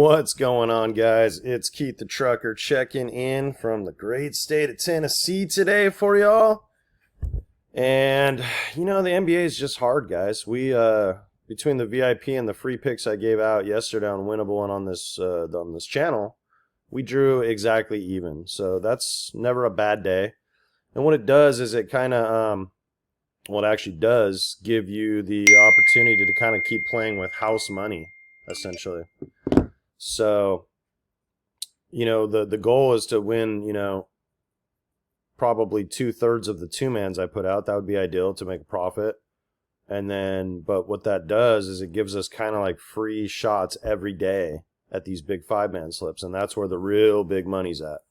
What's going on, guys? It's Keith the Trucker checking in from the great state of Tennessee today for y'all. And, the NBA is just hard, guys. We, between the VIP and the free picks I gave out yesterday on Winnable and on this channel, we drew exactly even. So that's never a bad day. And what it does is it kind of, well, it actually does give you the opportunity to kind of keep playing with house money, essentially. So, the goal is to win, probably 2/3 of the two-mans I put out. That would be ideal to make a profit. And then, but what that does is it gives us kind of like free shots every day at these big five-man slips. And that's where the real big money's at.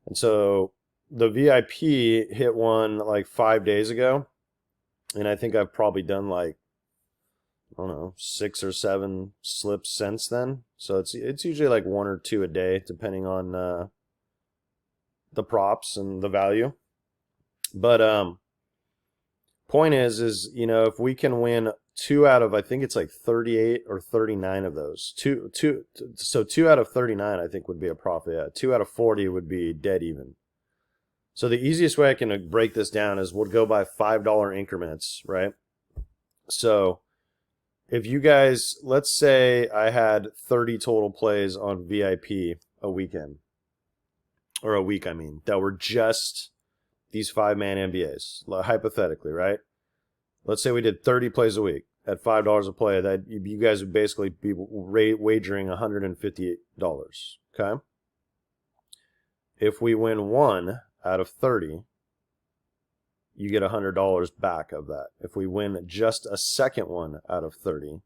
And so the VIP hit one like 5 days ago. And I think I've probably done like, I don't know, 6 or 7 slips since then. So it's usually like 1 or 2 a day, depending on the props and the value. But point is if we can win 2 out of, I think it's like 38 or 39 of those. So 2 out of 39 I think would be a profit. Yeah, 2 out of 40 would be dead even. So the easiest way I can break this down is we'll go by $5 increments, right? So if you guys, let's say I had 30 total plays on VIP a weekend, or a week, that were just these 5-man NBAs, hypothetically, right? Let's say we did 30 plays a week at $5 a play. That you guys would basically be wagering $158, okay? If we win 1 out of 30, you get $100 back of that. If we win just a second one out of 30,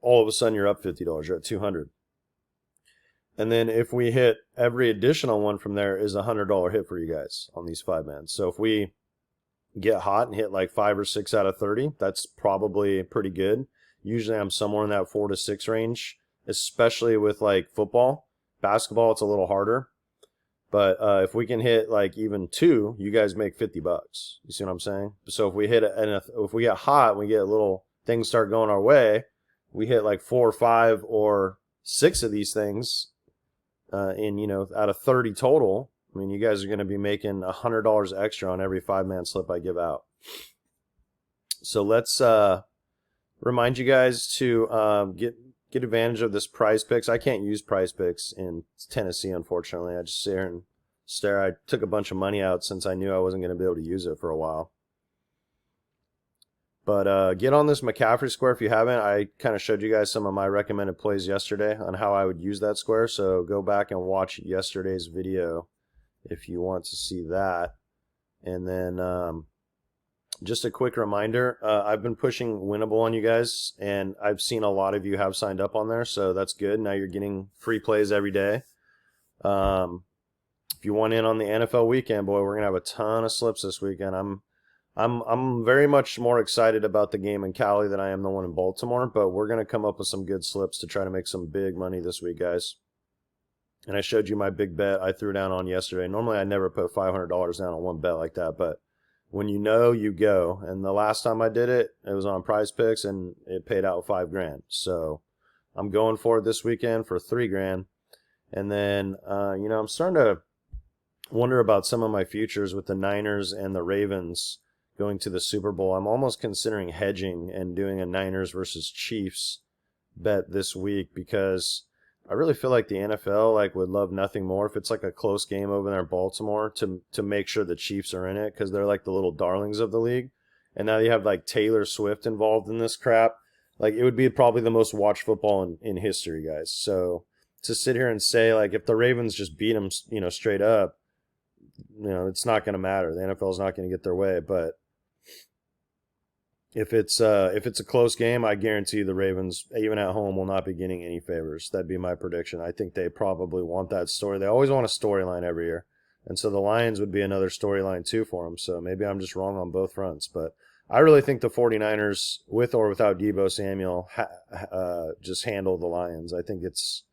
all of a sudden you're up $50. You're at $200. And then if we hit every additional one from there is a $100 hit for you guys on these 5-man. So if we get hot and hit like 5 or 6 out of 30, that's probably pretty good. Usually I'm somewhere in that 4 to 6 range, especially with like football. Basketball, it's a little harder. But if we can hit like even 2, you guys make $50. You see what I'm saying? So if we hit if we get hot, we get a little things start going our way. We hit like 4 or 5 or 6 of these things, out of 30 total. You guys are going to be making $100 extra on every 5-man slip I give out. So let's remind you guys to get advantage of this Prize Picks. I can't use Prize Picks in Tennessee, unfortunately. I just sit here and stare. I took a bunch of money out since I knew I wasn't going to be able to use it for a while. But get on this McCaffrey square if you haven't. I kind of showed you guys some of my recommended plays yesterday on how I would use that square. So go back and watch yesterday's video if you want to see that. And then just a quick reminder, I've been pushing Winnable on you guys, and I've seen a lot of you have signed up on there, so that's good. Now you're getting free plays every day. If you want in on the NFL weekend, boy, we're gonna have a ton of slips this weekend. I'm very much more excited about the game in Cali than I am the one in Baltimore, but we're gonna come up with some good slips to try to make some big money this week, guys. And I showed you my big bet I threw down on yesterday. Normally I never put $500 down on one bet like that, but when you go. And the last time I did it, it was on Prize Picks, and it paid out $5,000. So I'm going for it this weekend for $3,000. And then, I'm starting to wonder about some of my futures with the Niners and the Ravens going to the Super Bowl. I'm almost considering hedging and doing a Niners versus Chiefs bet this week, because I really feel like the NFL would love nothing more if it's like a close game over there in Baltimore to make sure the Chiefs are in it, because they're like the little darlings of the league. And now you have like Taylor Swift involved in this crap. Like, it would be probably the most watched football in history, guys. So to sit here and say like if the Ravens just beat them, straight up, it's not going to matter. The NFL is not going to get their way. But if it's a close game, I guarantee the Ravens, even at home, will not be getting any favors. That'd be my prediction. I think they probably want that story. They always want a storyline every year. And so the Lions would be another storyline too for them. So maybe I'm just wrong on both fronts. But I really think the 49ers, with or without Deebo Samuel, just handle the Lions. I think it's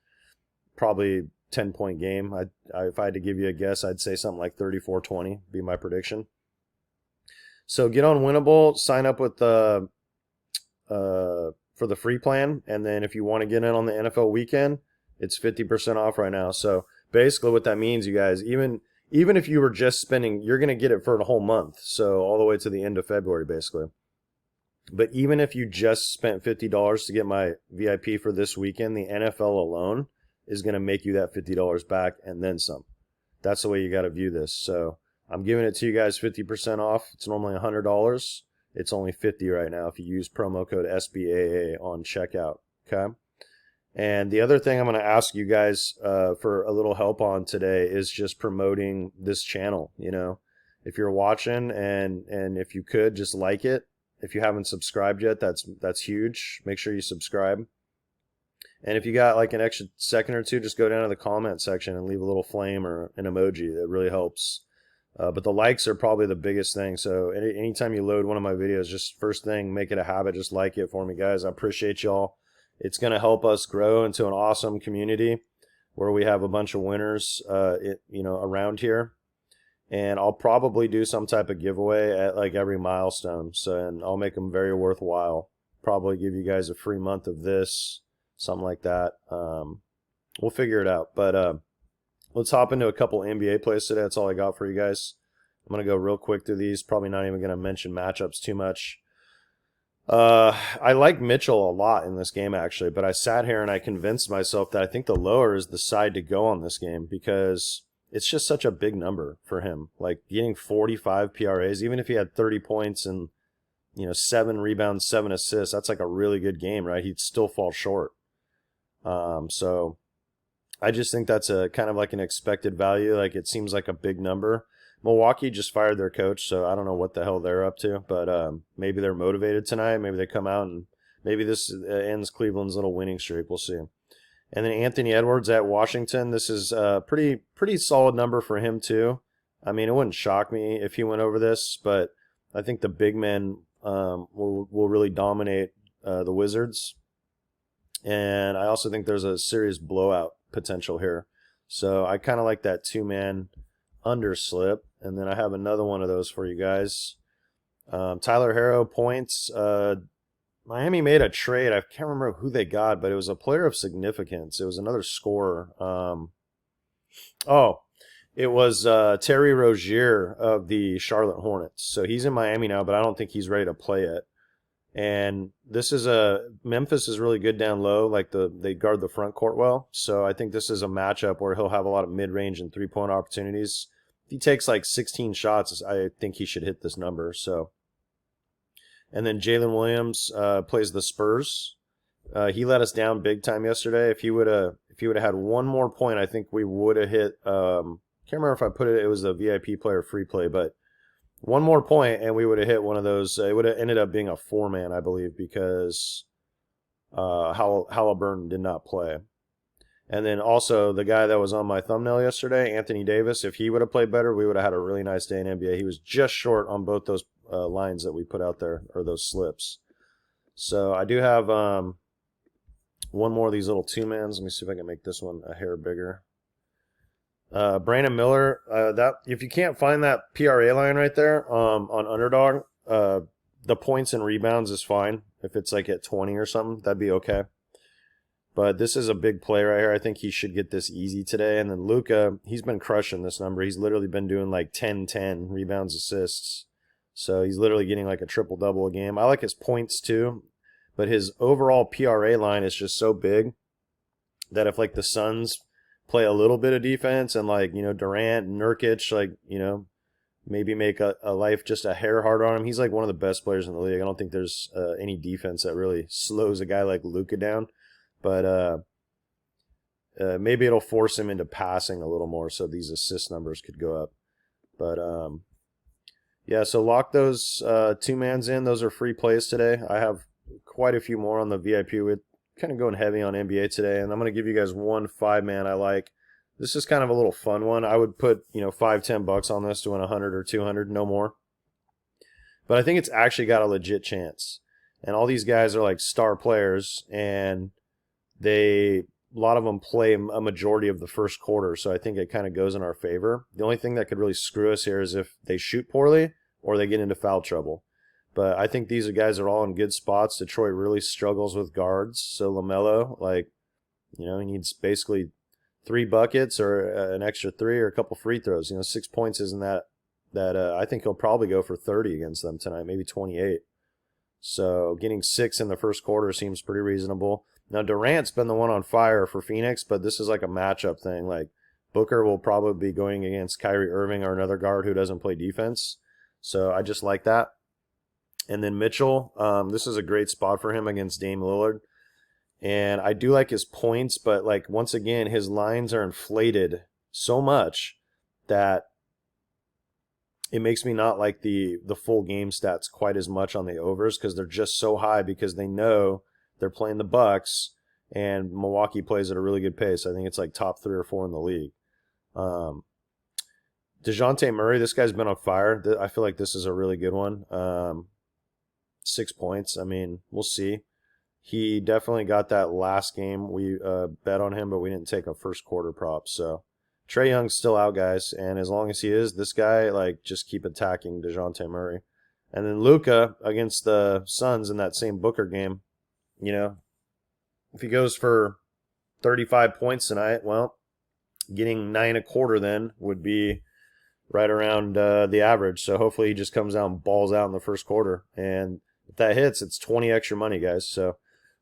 probably 10-point game. If I had to give you a guess, I'd say something like 34-20 be my prediction. So get on Winnable, sign up with the for the free plan, and then if you want to get in on the NFL weekend, It's 50% off right now. So basically what that means, you guys, even if you were just spending, you're going to get it for a whole month. So all the way to the end of February, basically. But even if you just spent $50 to get my VIP for this weekend, the NFL alone is going to make you that $50 back and then some. That's the way you got to view this. So I'm giving it to you guys 50% off. It's normally $100. It's only $50 right now if you use promo code SBAA on checkout. Okay. And the other thing I'm going to ask you guys for a little help on today is just promoting this channel. You know, if you're watching and if you could just like it. If you haven't subscribed yet, that's huge. Make sure you subscribe. And if you got like an extra second or two, just go down to the comment section and leave a little flame or an emoji. That really helps. But the likes are probably the biggest thing. So anytime you load one of my videos, just first thing, make it a habit. Just like it for me, guys. I appreciate y'all. It's going to help us grow into an awesome community where we have a bunch of winners, around here. And I'll probably do some type of giveaway at like every milestone. So, and I'll make them very worthwhile. Probably give you guys a free month of this, something like that. We'll figure it out. But let's hop into a couple NBA plays today. That's all I got for you guys. I'm going to go real quick through these. Probably not even going to mention matchups too much. I like Mitchell a lot in this game, actually. But I sat here and I convinced myself that I think the lower is the side to go on this game because it's just such a big number for him. Like getting 45 PRAs, even if he had 30 points and 7 rebounds, 7 assists, that's like a really good game, right? He'd still fall short. So I just think that's a kind of like an expected value. Like it seems like a big number. Milwaukee just fired their coach, so I don't know what the hell they're up to, but maybe they're motivated tonight. Maybe they come out and maybe this ends Cleveland's little winning streak. We'll see. And then Anthony Edwards at Washington. This is a pretty solid number for him too. I mean, it wouldn't shock me if he went over this, but I think the big men will really dominate the Wizards. And I also think there's a serious blowout potential here. So I kind of like that 2-man underslip. And then I have another one of those for you guys. Tyler Herro points. Miami made a trade. I can't remember who they got, but it was a player of significance. It was another scorer. It was Terry Rozier of the Charlotte Hornets. So he's in Miami now, but I don't think he's ready to play yet. And Memphis is really good down low. Like they guard the front court well. So I think this is a matchup where he'll have a lot of mid-range and three-point opportunities. If he takes like 16 shots, I think he should hit this number. So. And then Jalen Williams plays the Spurs. He let us down big time yesterday. If he would have had one more point, I think we would have hit. Can't remember if I put it. It was a VIP player free play, but one more point and we would have hit one of those. It would have ended up being a 4-man, I believe, because Halliburton did not play. And then also the guy that was on my thumbnail yesterday, Anthony Davis. If he would have played better, we would have had a really nice day in NBA. He was just short on both those lines that we put out there, or those slips. So I do have one more of these little 2-mans. Let me see if I can make this one a hair bigger. Brandon Miller, that if you can't find that PRA line right there on Underdog, the points and rebounds is fine. If it's like at 20 or something, that'd be okay. But this is a big play right here. I think he should get this easy today. And then Luka, he's been crushing this number. He's literally been doing like 10-10 rebounds, assists. So he's literally getting like a triple-double a game. I like his points too. But his overall PRA line is just so big that if like the Suns play a little bit of defense and like, Durant, Nurkic, like, maybe make a life just a hair harder on him. He's like one of the best players in the league. I don't think there's any defense that really slows a guy like Luka down. But maybe it'll force him into passing a little more so these assist numbers could go up. But, yeah, so lock those 2-mans in. Those are free plays today. I have quite a few more on the VIP. We're kind of going heavy on NBA today. And I'm going to give you guys one 5-man I like. This is kind of a little fun one. I would put, $5-10 on this to win 100 or 200, no more. But I think it's actually got a legit chance. And all these guys are like star players, and a lot of them play a majority of the first quarter, so I think it kind of goes in our favor. The only thing that could really screw us here is if they shoot poorly or they get into foul trouble. But I think these guys are all in good spots. Detroit really struggles with guards, so LaMelo, like, You know, he needs basically 3 buckets or an extra 3 or a couple free throws. You know, 6 points isn't that I think he'll probably go for 30 against them tonight, maybe 28. So getting 6 in the first quarter seems pretty reasonable. Now Durant's been the one on fire for Phoenix, but this is like a matchup thing. Like Booker will probably be going against Kyrie Irving or another guard who doesn't play defense. So I just like that. And then Mitchell, this is a great spot for him against Dame Lillard. And I do like his points, but like once again, his lines are inflated so much that it makes me not like the full game stats quite as much on the overs because they're just so high because they know they're playing the Bucks and Milwaukee plays at a really good pace. I think it's like top 3 or 4 in the league. DeJounte Murray, this guy's been on fire. I feel like this is a really good one. 6 points. I mean, we'll see. He definitely got that last game. We bet on him, but we didn't take a first quarter prop. So Trae Young's still out, guys. And as long as he is, this guy, like, just keep attacking DeJounte Murray. And then Luka against the Suns in that same Booker game, you know, if he goes for 35 points tonight, well, getting 9.25 then would be right around the average. So hopefully he just comes out and balls out in the first quarter. And if that hits, it's 20 extra money, guys. So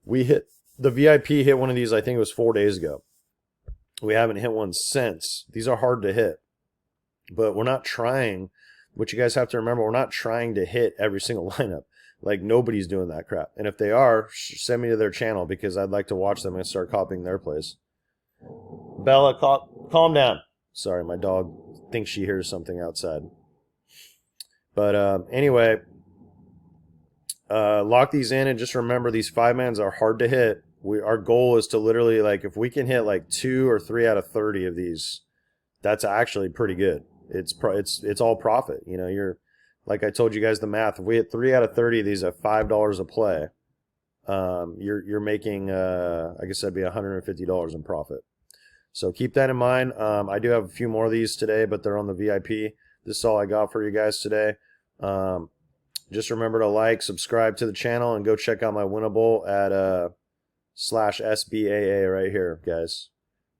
we hit the VIP hit one of these, I think it was 4 days ago. We haven't hit one since. These are hard to hit. But we're not trying. What you guys have to remember, we're not trying to hit every single lineup. Like, nobody's doing that crap. And if they are, send me to their channel because I'd like to watch them and start copying their plays. Bella, calm down. Sorry, my dog thinks she hears something outside. But anyway, lock these in and just remember these 5-mans are hard to hit. Our goal is to literally, like, if we can hit like 2 or 3 out of 30 of these, that's actually pretty good. It's all profit. You know, you're, like I told you guys the math. If we hit 3 out of 30 of these at $5 a play, you're making I guess that'd be $150 in profit. So keep that in mind. I do have a few more of these today, but they're on the VIP. This is all I got for you guys today. Just remember to like, subscribe to the channel, and go check out my winnable at /SBAA right here, guys.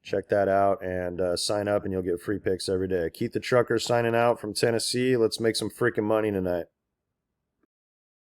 Check that out and sign up, and you'll get free picks every day. Keith the Trucker signing out from Tennessee. Let's make some freaking money tonight.